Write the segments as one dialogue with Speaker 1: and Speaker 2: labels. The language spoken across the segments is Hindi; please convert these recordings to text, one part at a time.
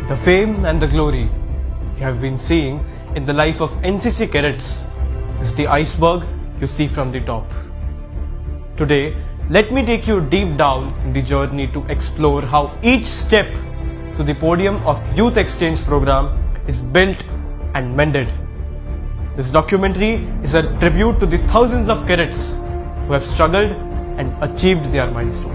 Speaker 1: The fame and the glory you have been seeing in the life of NCC cadets is the iceberg you see from the top. Today, let me take you deep down in the journey to explore how each step to the podium of Youth Exchange program is built and mended. This documentary is a tribute to the thousands of cadets who have struggled and achieved their milestones.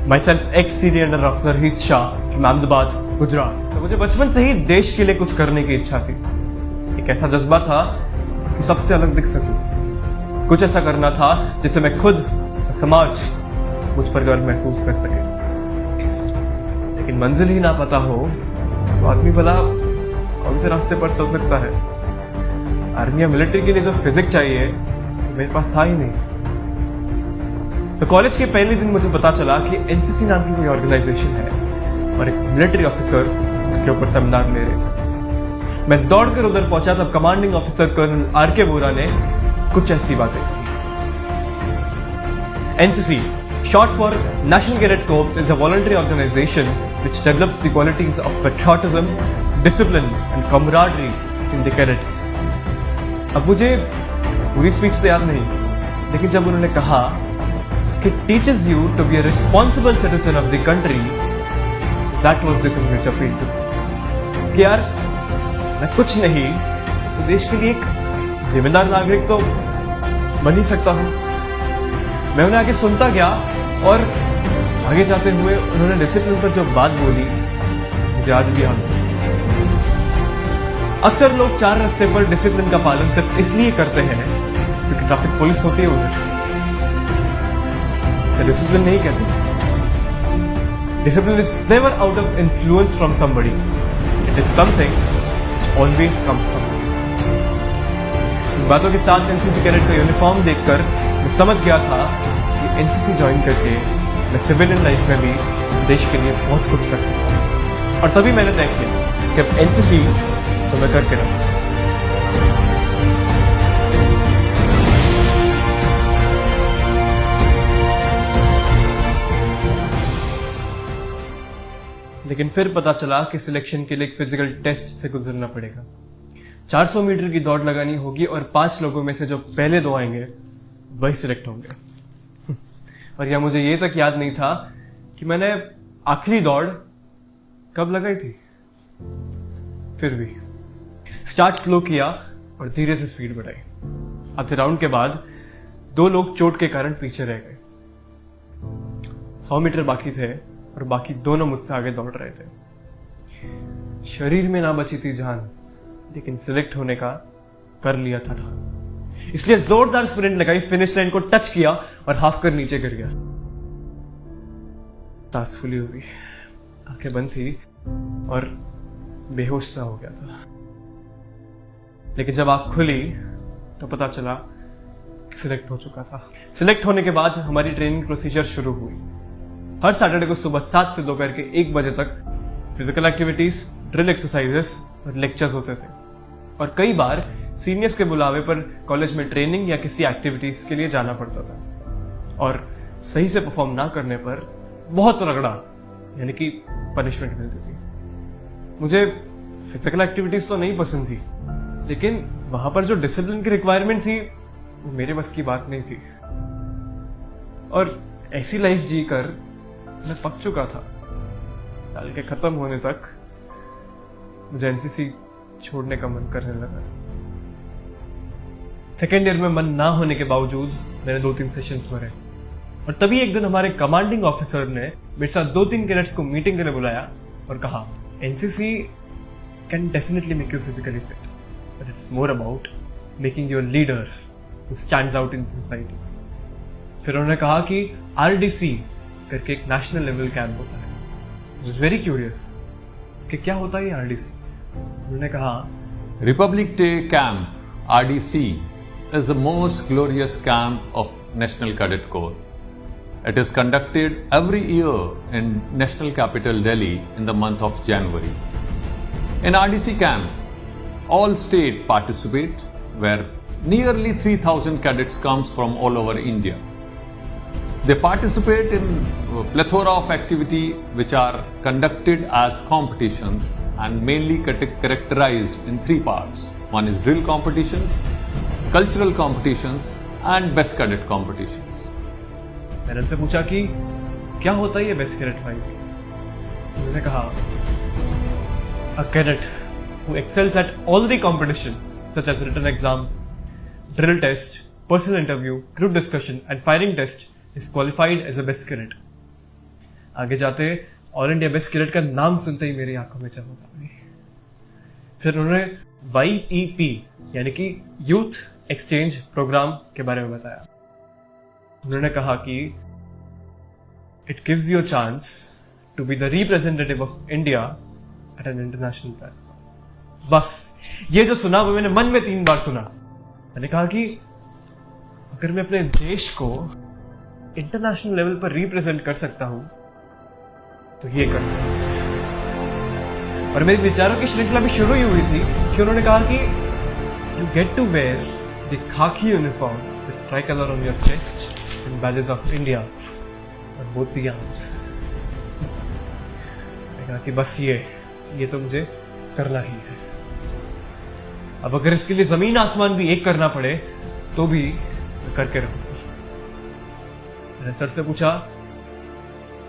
Speaker 1: Myself, ex-Senior Under Officer Heath Shah from Ahmedabad, Gujarat. तो मुझे बचपन से ही देश के लिए कुछ करने की इच्छा थी. एक ऐसा जज्बा था कि सबसे अलग दिख सकूं. कुछ ऐसा करना था जिससे मैं खुद समाज मुझ पर गर्व महसूस कर सके. लेकिन मंजिल ही ना पता हो तो आदमी भला कौन से रास्ते पर चल सकता है. आर्मी या मिलिट्री के लिए जो फिजिक्स चाहिए मेरे पास था ही नहीं. तो कॉलेज के पहले दिन मुझे पता चला कि एनसीसी नाम की कोई ऑर्गेनाइजेशन है और एक मिलिट्री ऑफिसर उसके ऊपर सेमिनार ले रहे थे. मैं दौड़कर उधर पहुंचा तब कमांडिंग ऑफिसर कर्नल आर.के. बोरा ने कुछ ऐसी बातें की. NCC, short for National Cadet Corps, is a voluntary organization which develops the qualities of patriotism, discipline and camaraderie in the cadets. अब मुझे पूरी स्पीच तो याद नहीं, लेकिन जब उन्होंने कहा कि teaches you to be a responsible citizen of the country, that was the thing which appealed to me. कि यार मैं कुछ नहीं तो देश के लिए एक जिम्मेदार नागरिक तो बन ही सकता हूँ. मैं उन्हें आगे सुनता गया और आगे जाते हुए उन्होंने डिसिप्लिन पर जो बात बोली मुझे आज भी याद है. अक्सर लोग चार रास्ते पर डिसिप्लिन का पालन सिर्फ इसलिए करते हैं क्योंकि ट्रैफिक पुलिस होती है उधर. इसे डिसिप्लिन नहीं कहते. Discipline is never out of influence from somebody. It is something which always comes from. इन बातों के साथ एनसीसी कैडेट का यूनिफॉर्म देखकर मैं समझ गया था कि एनसीसी ज्वाइन करके मैं सिविलियन लाइफ में भी देश के लिए बहुत कुछ कर सकता हूँ. और तभी मैंने तय किया कि अब एनसीसी तो मैं करके रहूंगा. लेकिन फिर पता चला कि सिलेक्शन के लिए एक फिजिकल टेस्ट से गुजरना पड़ेगा. 400 मीटर की दौड़ लगानी होगी और 5 लोगों में से जो पहले 2 आएंगे वही सिलेक्ट होंगे. और यह मुझे ये तक याद नहीं था कि मैंने आखिरी दौड़ कब लगाई थी. फिर भी स्टार्ट स्लो किया और धीरे से स्पीड बढ़ाई. आधे राउंड के बाद 2 लोग चोट के कारण पीछे रह गए. 100 मीटर बाकी थे और बाकी दोनों मुझसे आगे दौड़ रहे थे. शरीर में ना बची थी जान, लेकिन सिलेक्ट होने का कर लिया था ठान. इसलिए जोरदार स्प्रिंट लगाई, फिनिश लाइन को टच किया और हाफ कर नीचे गिर गया. सांस फूली हुई, आंखें बंद थी और बेहोश सा हो गया था. लेकिन जब आंख खुली तो पता चला कि सिलेक्ट हो चुका था. सिलेक्ट होने के बाद हमारी ट्रेनिंग प्रोसीजर शुरू हुई. हर सैटरडे को सुबह 7 से दोपहर के 1 बजे तक फिजिकल एक्टिविटीज, ड्रिल एक्सरसाइजेस और लेक्चर्स होते थे. और कई बार सीनियर्स के बुलावे पर कॉलेज में ट्रेनिंग या किसी एक्टिविटीज के लिए जाना पड़ता था. और सही से परफॉर्म ना करने पर बहुत रगड़ा यानी कि पनिशमेंट मिलती थी. मुझे फिजिकल एक्टिविटीज तो नहीं पसंद थी, लेकिन वहां पर जो डिसिप्लिन की रिक्वायरमेंट थी वो मेरे बस की बात नहीं थी. और ऐसी लाइफ जीकर मैं पक चुका था. साल के खत्म होने तक मुझे एनसीसी छोड़ने का मन करने लगा. सेकेंड ईयर में मन ना होने के बावजूद मैंने 2-3 सेशंस भरे. और तभी एक दिन हमारे कमांडिंग ऑफिसर ने मेरे साथ 2-3 कैडेट्स को मीटिंग के लिए बुलाया और कहा, NCC can definitely make you physically fit, but it's more about making you a leader who stands out in society. फिर उन्होंने कहा कि आरडीसी करके एक नेशनल लेवल कैंप होता है. आई वाज वेरी क्यूरियस कि क्या होता है आरडीसी. उन्होंने कहा,
Speaker 2: Republic Day Camp, RDC, is the most glorious camp of National Cadet Corps. It is conducted every year in National Capital Delhi in the month of January. In RDC camp, all states participate, where nearly 3,000 cadets comes from all over India. They participate in a plethora of activity which are conducted as competitions and mainly characterized in three parts. One is drill competitions, cultural competitions and best cadet competitions.
Speaker 1: मैंने उनसे पूछा कि क्या होता है ये बेस्ट कैडेट वाईपी। उन्होंने कहा a cadet who excels at all the competition such as written exam, drill test, personal interview, group discussion and firing test is qualified as a best cadet. आगे जाते ऑल इंडिया बेस्ट कैडेट का नाम सुनते ही मेरी आंखों में चमक आ गई। फिर उन्होंने YEP यानी कि यूथ एक्सचेंज प्रोग्राम के बारे में बताया। उन्होंने कहा कि it gives you a chance to be the representative of India at an international platform. बस ये जो सुना वो मैंने मन में 3 बार सुना। मैंने कहा कि अगर मैं अपने देश को इंटरनेशनल लेवल पर रिप्रेजेंट कर सकता हूं तो ये कर। और मेरे विचारों की श्रृंखला भी शुरू ही हुई थी कि उन्होंने कहा कि you get to wear the khaki uniform with tricolour on your chest and badges of India और बोथ द आर्म्स। मैंने कहा कि बस ये तो मुझे करना ही है। अब अगर इसके लिए जमीन आसमान भी एक करना पड़े तो भी मैं करके रहूंगा। मैंने सर से पूछा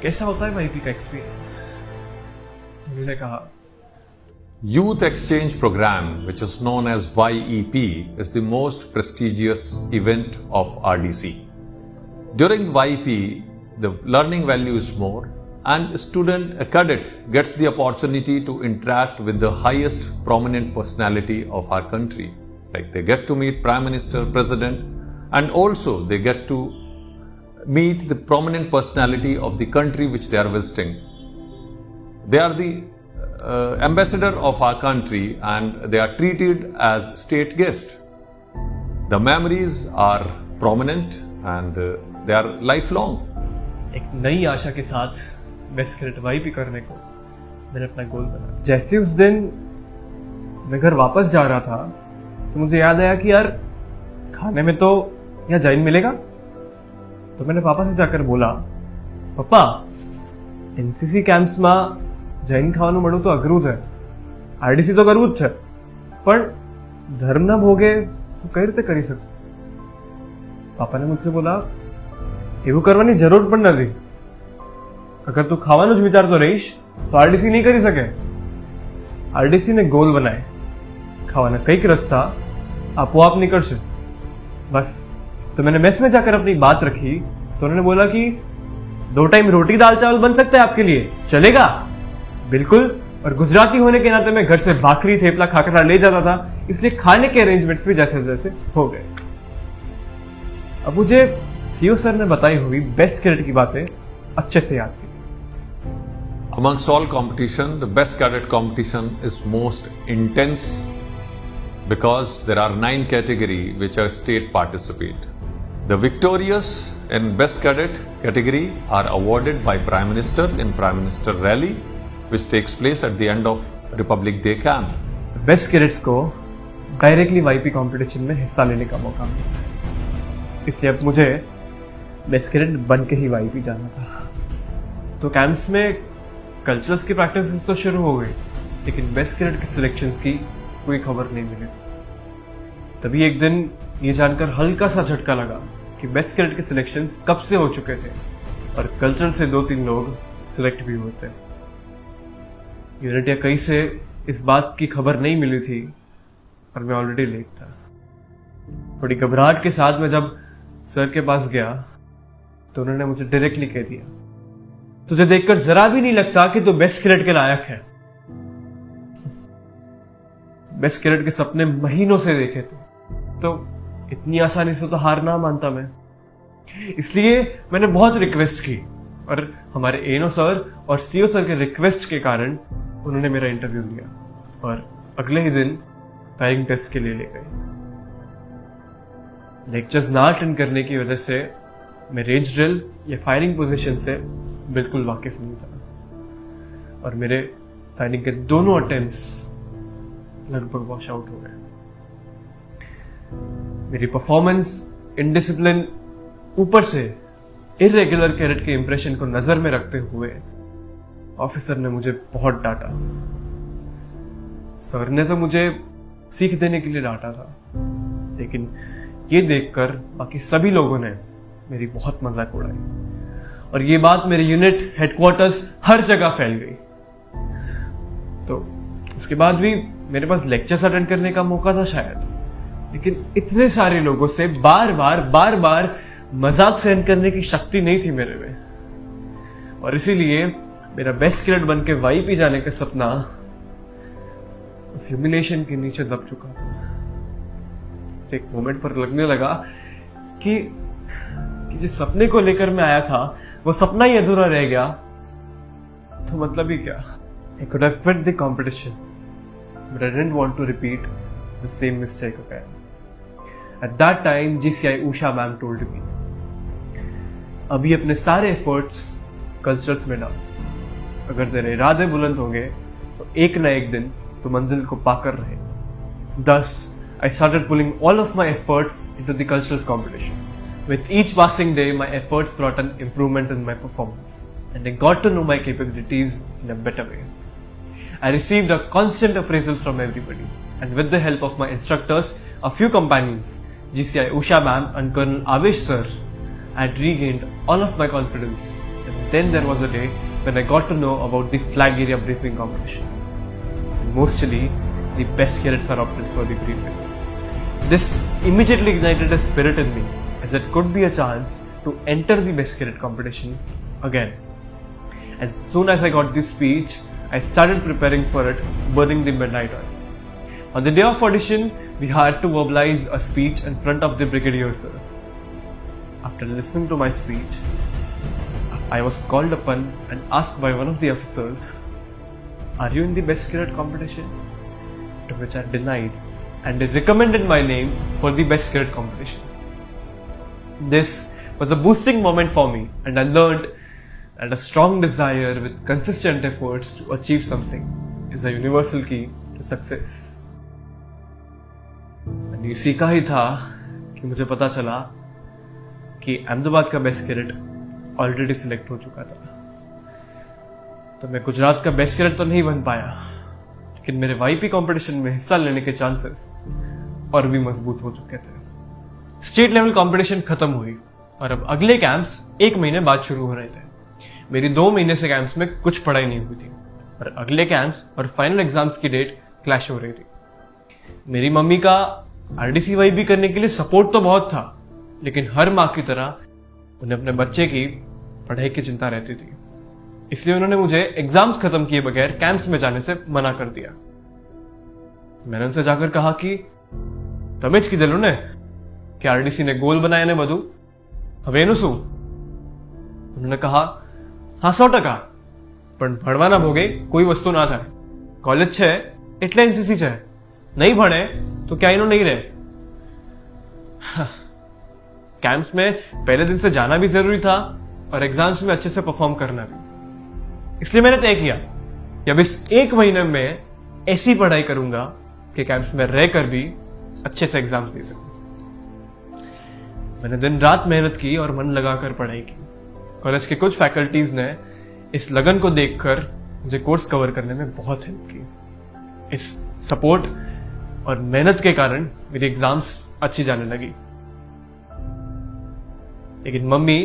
Speaker 1: कैसा होता है वाईपी का एक्सपीरियंस। उन्होंने कहा
Speaker 2: Youth Exchange Program, which is known as YEP, is the most prestigious event of RDC. During YEP, the learning value is more, and a cadet gets the opportunity to interact with the highest prominent personality of our country. Like they get to meet Prime Minister, President, and also they get to meet the prominent personality of the country which they are visiting. They are the ambassador of our country and they are treated as state guest. The memories are prominent and they are lifelong.
Speaker 1: एक नई आशा के साथ बेस्ट कैडेट वाईपी करने को मैंने अपना गोल बनाया। जैसे उस दिन मैं घर वापस जा रहा था तो मुझे याद आया कि यार खाने में तो यहाँ जैन मिलेगा। तो मैंने पापा से जाकर बोला पप्पा एनसीसी कैंप्स में જૈન ખાવાનું મળવું તો અઘરું છે, આરડીસી તો કરવું જ છે, પણ ધર્મના ભોગે હું કઈ રીતે કરી શકું? પાપાને મુझसे બોલા એવું કરવાની જરૂર પણ નથી। અગર તું ખાવાનું જ વિચારતો રહીશ તો આરડીસી નહીં કરી શકે। આરડીસી ને ગોલ બનાય, ખાવાના કઈક રસ્તા આપોઆપ નીકળશે। બસ तो मैंने मेस में जाकर अपनी बात रखी तो उन्होंने बोला कि 2 टाइम रोटी दाल चावल बन सकता है आपके लिए, चलेगा? बिल्कुल। और गुजराती होने के नाते मैं घर से भाकरी थेपला खाकर ले जाता था, इसलिए खाने के अरेंजमेंट्स भी जैसे जैसे हो गए। अब मुझे सीओ सर ने बताई हुई बेस्ट कैडेट की बातें अच्छे से याद थी।
Speaker 2: Amongst all competition, the best cadet competition is most intense because there are 9 categories which are state participate. The victorious in best cadet category are awarded by Prime Minister in Prime Minister Rally, which takes place at the end of Republic Day camp.
Speaker 1: Best cadets को डायरेक्टली वाईपी कंपटीशन में हिस्सा लेने का मौका मिला, इसलिए अब मुझे बेस्ट कैडेट बन के ही वाईपी जाना था। तो कैंप्स में कल्चरल्स की प्रैक्टिस तो शुरू हो गई, लेकिन बेस्ट कैडेट के सिलेक्शंस की कोई खबर नहीं मिली। तभी एक दिन ये जानकर हल्का सा झटका लगा कि बेस्ट कैडेट के सिलेक्शंस कब से हो चुके थे और कल्चरल से 2-3 लोग सिलेक्ट भी हुए थे। यूनिट या कहीं से इस बात की खबर नहीं मिली थी और मैं ऑलरेडी लेट था। थोड़ी घबराहट के साथ मैं जब सर के पास गया तो उन्होंने मुझे डायरेक्टली कह दिया, तुझे देखकर जरा भी नहीं लगता कि तू बेस्ट कैडेट के लायक है। बेस्ट कैडेट के सपने महीनों से देखे थे, तो इतनी आसानी से तो हार ना मानता मैं। इसलिए मैंने बहुत रिक्वेस्ट की और हमारे एनो सर और सीओ सर के रिक्वेस्ट के कारण उन्होंने मेरा इंटरव्यू लिया और अगले ही दिन फायरिंग टेस्ट के लिए ले गए। लेक्चर्स ना अटेंड करने की वजह से मैं रेंज ड्रिल या फायरिंग पोजीशन से बिल्कुल वाकिफ नहीं था और मेरे फायरिंग के दोनों अटेम्प्ट्स लगभग वॉश आउट हो गए। मेरी परफॉर्मेंस, इनडिसिप्लिन, ऊपर से इरेगुलर कैडेट के इंप्रेशन को नजर में रखते हुए ऑफिसर ने मुझे बहुत डांटा। सर ने तो मुझे सीख देने के लिए डांटा था, लेकिन ये देखकर बाकी सभी लोगों ने मेरी बहुत मजाक उड़ाई और ये बात मेरे यूनिट हेडक्वार्टर्स हर जगह फैल गई। तो उसके बाद भी मेरे पास लेक्चर्स अटेंड करने का मौका था शायद, लेकिन इतने सारे लोगों से बार बार मजाक सहन करने की शक्ति नहीं थी मेरे में, और इसीलिए मेरा बेस्ट कैडेट बन के वाईपी जाने का सपना उस ह्यूमिलेशन के नीचे दब चुका था। एक मोमेंट पर लगने लगा कि जिस सपने को लेकर मैं आया था वो सपना ही अधूरा रह गया, तो मतलब ही क्या। I could have quit the competition, but I didn't want to repeat the same mistake again. At that time, GCI Usha ma'am told me, अभी अपने सारे एफर्ट्स कल्चर्स में डाल, अगर तेरे इरादे बुलंद होंगे तो एक न एक दिन तो मंजिल को पाकर रहे। Thus, I started pulling all of my efforts into the cultures competition. With each passing day, my efforts brought an improvement in my performance, and I got to know my capabilities in a better way. I received a constant appraisal from everybody, and with the help of my instructors, a few companions, GCI Usha ma'am and Colonel Avesh sir, I had regained all of my confidence. And then there was a day when I got to know about the flag area briefing competition. And mostly, the best cadets are opted for the briefing. This immediately ignited a spirit in me, as it could be a chance to enter the best cadet competition again. As soon as I got this speech, I started preparing for it, burning the midnight oil. On the day of audition, we had to verbalize a speech in front of the brigadier sir. After listening to my speech, I was called upon and asked by one of the officers, "Are you in the best cadet competition?" To which I denied, and they recommended my name for the best cadet competition. This was a boosting moment for me, and I learned that a strong desire with consistent efforts to achieve something is a universal key to success. And इसी का ही था कि मुझे पता चला कि अहमदाबाद का बेस्ट कैडेट ऑलरेडी सिलेक्ट हो चुका था। तो मैं गुजरात का बेस्ट कैडेट तो नहीं बन पाया, लेकिन मेरे वाईपी कंपटीशन में हिस्सा लेने के चांसेस और भी मजबूत हो चुके थे। स्टेट लेवल कंपटीशन खत्म हुई और अब अगले कैंप्स 1 महीने बाद शुरू हो रहे थे। मेरी 2 महीने से कैंप्स में कुछ पढ़ाई नहीं हुई थी, और अगले कैंप्स और फाइनल एग्जाम्स की डेट क्लैश हो रही थी। मेरी मम्मी का आरडीसी वाईपी करने के लिए सपोर्ट तो बहुत था, लेकिन हर माँ की तरह उन्हें अपने बच्चे की पढ़ाई की चिंता रहती थी। इसलिए उन्होंने मुझे एग्जाम्स खत्म किए बगैर कैंप्स में जाने से मना कर दिया। मैंने उनसे जाकर कहा कि तमेज की दिलों ने कि आरडीसी ने गोल बनाया ने बधु હવે એનું શું? उन्होंने कहा, हाँ 100%, પણ ભણવાના ભોગે કોઈ વસ્તુ ના થાય। કોલેજ છે એટલે એનસીસી છે, નહીં ભણે તો ક્યાંયનો નહીં રહે। कैंप्स में पहले दिन से जाना भी जरूरी था और एग्जाम्स में अच्छे से परफॉर्म करना भी। इसलिए मैंने तय किया कि अब इस 1 महीने में ऐसी पढ़ाई करूंगा कि कैंप्स में रहकर भी अच्छे से एग्जाम्स दे सकूं। मैंने दिन रात मेहनत की और मन लगाकर पढ़ाई की। कॉलेज के कुछ फैकल्टीज ने इस लगन को देखकर मुझे कोर्स कवर करने में बहुत हेल्प की। इस सपोर्ट और मेहनत के कारण मेरी एग्जाम्स अच्छी जाने लगी। लेकिन मम्मी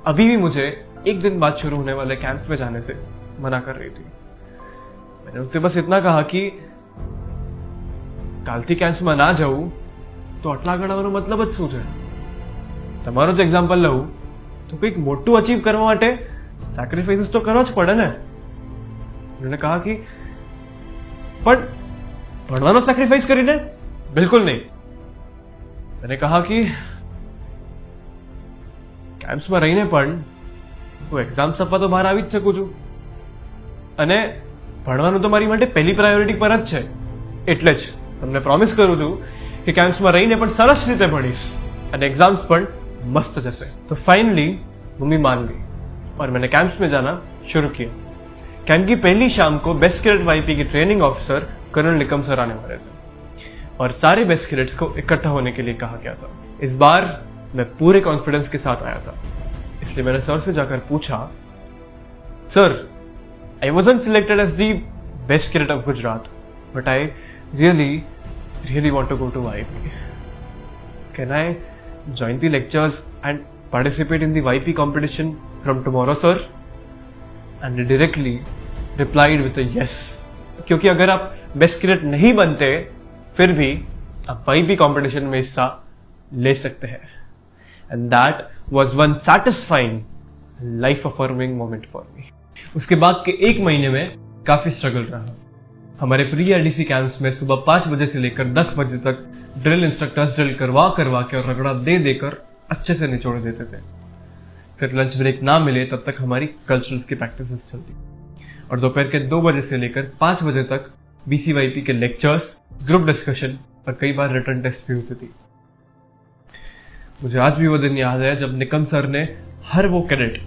Speaker 1: अभी भी मुझे 1 दिन बाद शुरू होने वाले कैंप्स में जाने से मना कर रही थी। मैंने उससे बस इतना कहा कि કાલથી કેમ્પ્સમાં ના જવું તો આટલા ગણાવવાનો મતલબ જ શું છે? તમારો જ એક્ઝામ્પલ લઉં તો કંઈક મોટું અચીવ કરવા માટે સેક્રિફાઈસીસ તો કરવા જ પડે ને। उन्होंने कहा कि પણ ભણવાનો સેક્રિફાઈસ કરીને? બિલકુલ નહીં। मैंने कहा कि કેમ્પ્સમાં રહીને પણ હું એક્ઝામ્સ આપવા તો બહાર આવી જ શકું છું, અને ભણવાનું તો મારી માટે પહેલી પ્રાયોરિટી પર જ છે। એટલે જ તમને પ્રોમિસ કરું છું कि कैंप्स में रहीने पण सरस रीते भणीश और एग्जाम्स पण मस्त जैसे। तो फाइनली मम्मी मान गई और मैंने कैंप्स में जाना शुरू किया। कैंप की पहली शाम को बेस्ट कैडेट वाईपी के training officer colonel Nikam sir आने वाले थे और सारे बेस्ट कैडेट्स को इकट्ठा होने के लिए कहा गया था। इस बार मैं पूरे कॉन्फिडेंस के साथ आया था। इसलिए मैंने सर से जाकर पूछा, sir, I wasn't selected as the best cadet of Gujarat, but I really want to go to YP. Can I join the lectures and participate in the YP competition from tomorrow, sir? And they directly replied with a yes. क्योंकि अगर आप बेस्ट कैडेट नहीं बनते फिर भी आप YP competition में हिस्सा ले सकते हैं. And that was one satisfying life affirming moment for me. उसके बाद के एक महीने में काफी स्ट्रगल रहा. हमारे प्री RDC कैंप्स में सुबह 5 बजे से लेकर 10 बजे तक ड्रिल इंस्ट्रक्टर्स ड्रिल करवा के और रगड़ा दे देकर अच्छे से निचोड़ देते थे. फिर लंच ब्रेक ना मिले तब तक हमारी कल्चरल्स की प्रैक्टिस चलती और दोपहर के 2 बजे से लेकर 5 बजे तक BCYP के लेक्चर्स, ग्रुप डिस्कशन और कई बार रिटर्न टेस्ट भी होती थी. मुझे आज भी वो दिन याद है जब निकम सर ने हर वो कैडेट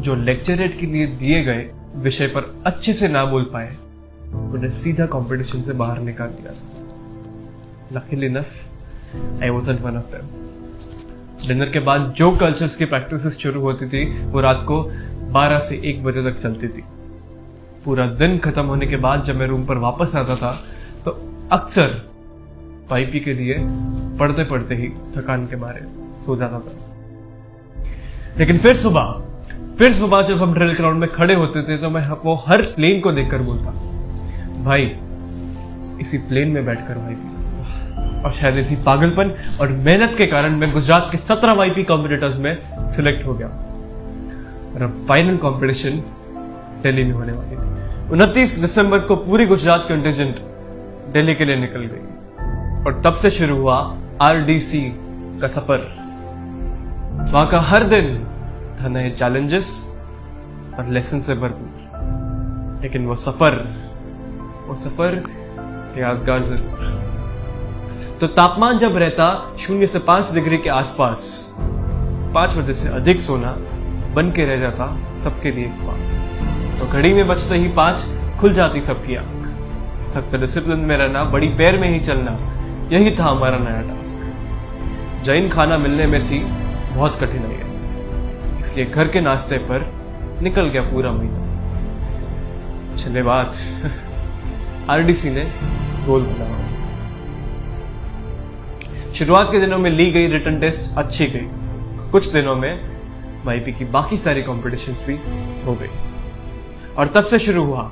Speaker 1: जो लेक्चरेट के लिए दिए गए विषय पर अच्छे से ना बोल पाए उन्हें सीधा कंपटीशन से बाहर निकाल दिया. Luckily enough, I wasn't one of them. Dinner के बाद जो कल्चर्स की प्रैक्टिस शुरू होती थी वो रात को 12 से 1 बजे तक चलती थी. पूरा दिन खत्म होने के बाद जब मैं रूम पर वापस आता था तो अक्सर YP के लिए पढ़ते पढ़ते ही थकान के मारे सो जाता था. लेकिन फिर सुबह जब हम ड्रिल ग्राउंड में खड़े होते थे तो मैं वो हर प्लेन को देखकर बोलता, भाई इसी प्लेन में बैठकर YP. और शायद इसी पागलपन और मेहनत के कारण मैं गुजरात के 17 YP कॉम्पिटिटर्स में सिलेक्ट हो गया. और अब फाइनल कंपटीशन दिल्ली में होने वाली थी. 29 दिसंबर को पूरी गुजरात कंटिजेंट दिल्ली के लिए निकल गई और तब से शुरू हुआ RDC का सफर. वहां का हर दिन था नए चैलेंजेस और लेसन से भरपूर. लेकिन वो सफर यादगार जरूर. तो तापमान जब रहता 0 से 5 डिग्री के आसपास, 5 बजे से अधिक सोना बन के रह जाता सबके लिए एक बात. तो घड़ी में बजते ही 5 खुल जाती सबकी आंख. सख्त डिसिप्लिन में रहना, बड़ी पैर में ही चलना, यही था हमारा नया टास्क. जैन खाना मिलने में थी बहुत कठिनाई है, इसलिए घर के नाश्ते पर निकल गया पूरा महीना. चले बात RDC ने गोल बनाया. शुरुआत के दिनों में ली गई रिटर्न टेस्ट अच्छी गई. कुछ दिनों में YP की बाकी सारी कॉम्पिटिशन्स भी हो गई और तब से शुरू हुआ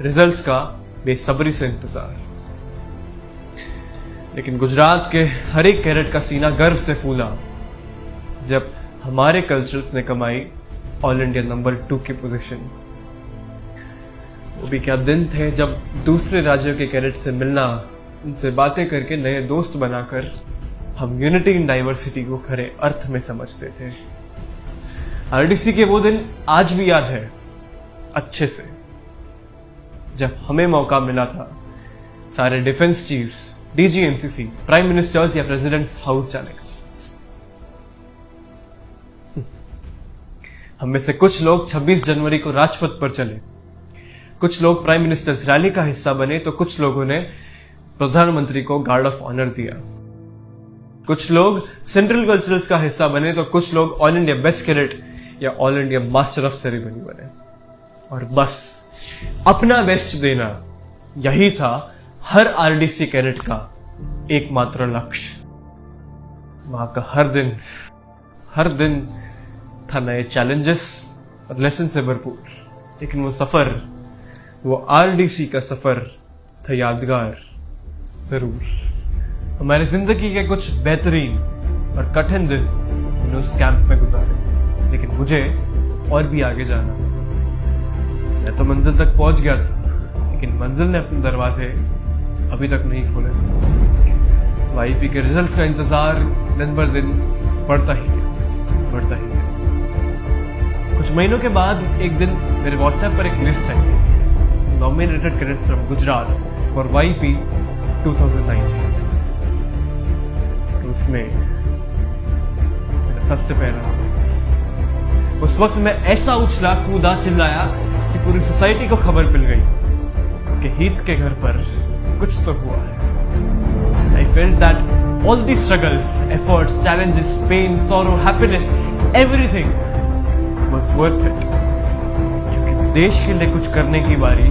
Speaker 1: रिजल्ट्स का बेसब्री से इंतजार. लेकिन गुजरात के हर एक कैडेट का सीना गर्व से फूला जब हमारे कल्चर्स ने कमाई ऑल इंडिया नंबर 2 की पोजीशन. वो भी क्या दिन थे जब दूसरे राज्यों के कैडेट से मिलना, उनसे बातें करके नए दोस्त बनाकर हम यूनिटी इन डाइवर्सिटी को खरे अर्थ में समझते थे. RDC के वो दिन आज भी याद है अच्छे से, जब हमें मौका मिला था सारे defence chiefs, DG NCC, prime ministers या प्रेसिडेंट्स हाउस जाने का. हम में से कुछ लोग 26 जनवरी को राजपथ पर चले, कुछ लोग प्राइम मिनिस्टर्स रैली का हिस्सा बने तो कुछ लोगों ने प्रधानमंत्री को गार्ड ऑफ ऑनर दिया. कुछ लोग सेंट्रल कल्चरल्स का हिस्सा बने तो कुछ लोग ऑल इंडिया बेस्ट कैडेट या all India master of ceremony बने. और बस अपना बेस्ट देना, यही था हर RDC कैडेट का एकमात्र लक्ष्य. वहां का हर दिन था नए चैलेंजेस और लेसन से भरपूर. लेकिन वो RDC का सफर था यादगार जरूर. हमारी जिंदगी के कुछ बेहतरीन और कठिन दिन मैंने उस कैंप में गुजारे. लेकिन मुझे और भी आगे जाना. मैं तो मंजिल तक पहुंच गया था, लेकिन मंजिल ने अपने दरवाजे अभी तक नहीं खोले. YP के रिजल्ट्स का इंतजार दिन भर दिन बढ़ता ही गया. कुछ महीनों के बाद एक दिन मेरे व्हाट्सएप पर एक list I, nominated cadets from Gujarat for YP 2019. तो उसमें मेरा सबसे पहला. उस वक्त मैं ऐसा उछला कूदा चिल्लाया कि पूरी सोसाइटी को खबर मिल गई कि हीथ के घर पर कुछ तो हुआ है. I felt that all the struggle, efforts, challenges, pain, sorrow, happiness, everything was worth it, क्योंकि देश के लिए कुछ करने की बारी